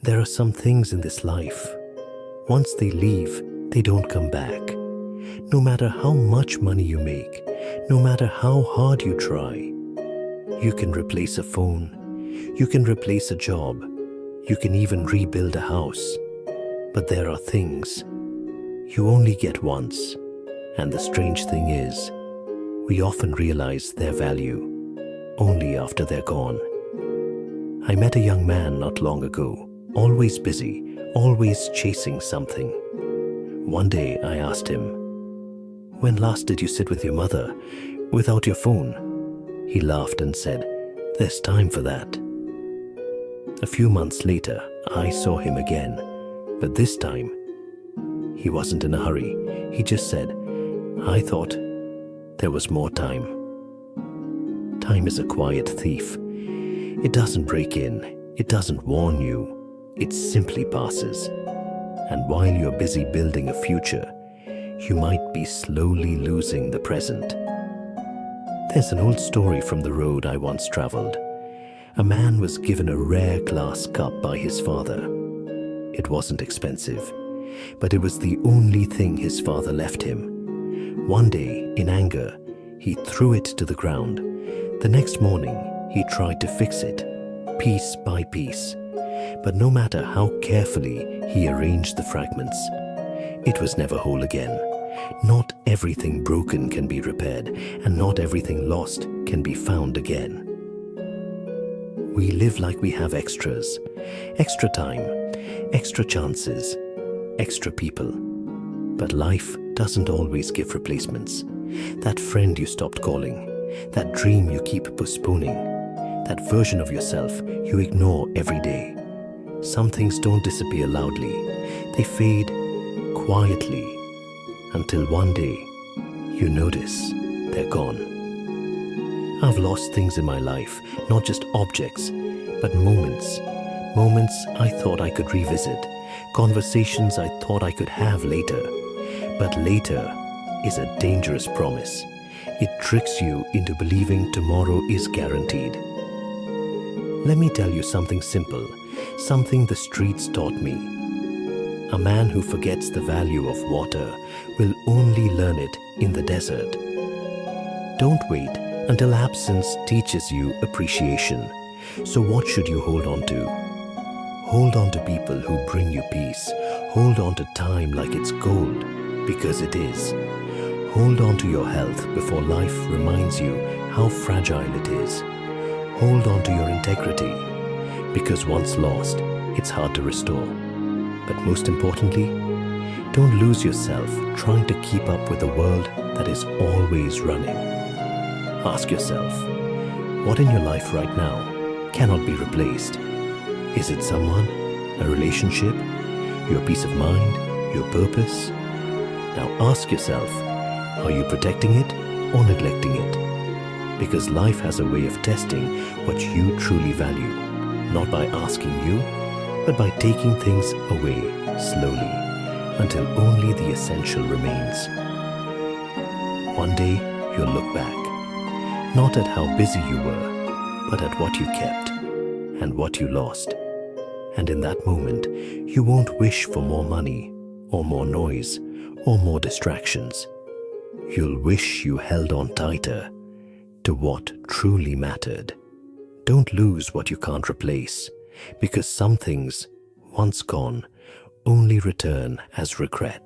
There are some things in this life, once they leave, they don't come back. No matter how much money you make, no matter how hard you try, you can replace a phone, you can replace a job, you can even rebuild a house. But there are things you only get once, and the strange thing is, we often realize their value only after they're gone. I met a young man not long ago, always busy, always chasing something. One day I asked him, "When last did you sit with your mother without your phone?" He laughed and said, "There's time for that." A few months later, I saw him again, but this time, he wasn't in a hurry. He just said, "I thought there was more time." Time is a quiet thief. It doesn't break in, it doesn't warn you, it simply passes. And while you're busy building a future, you might be slowly losing the present. There's an old story from the road I once traveled. A man was given a rare glass cup by his father. It wasn't expensive, but it was the only thing his father left him. One day, in anger, he threw it to the ground. The next morning, he tried to fix it, piece by piece. But no matter how carefully he arranged the fragments, it was never whole again. Not everything broken can be repaired, and not everything lost can be found again. We live like we have extras, extra time, extra chances, extra people. But life doesn't always give replacements. That friend you stopped calling, that dream you keep postponing, that version of yourself you ignore every day. Some things don't disappear loudly. They fade quietly until one day you notice they're gone. I've lost things in my life, not just objects, but moments. Moments I thought I could revisit, conversations I thought I could have later. But later is a dangerous promise. It tricks you into believing tomorrow is guaranteed. Let me tell you something simple, something the streets taught me. A man who forgets the value of water will only learn it in the desert. Don't wait until absence teaches you appreciation. So what should you hold on to? Hold on to people who bring you peace. Hold on to time like it's gold, because it is. Hold on to your health before life reminds you how fragile it is. Hold on to your integrity, because once lost, it's hard to restore. But most importantly, don't lose yourself trying to keep up with a world that is always running. Ask yourself, what in your life right now cannot be replaced? Is it someone, a relationship, your peace of mind, your purpose? Now ask yourself, are you protecting it or neglecting it? Because life has a way of testing what you truly value, not by asking you, but by taking things away slowly until only the essential remains. One day you'll look back, not at how busy you were, but at what you kept and what you lost. And in that moment, you won't wish for more money or more noise or more distractions. You'll wish you held on tighter to what truly mattered. Don't lose what you can't replace, because some things, once gone, only return as regret.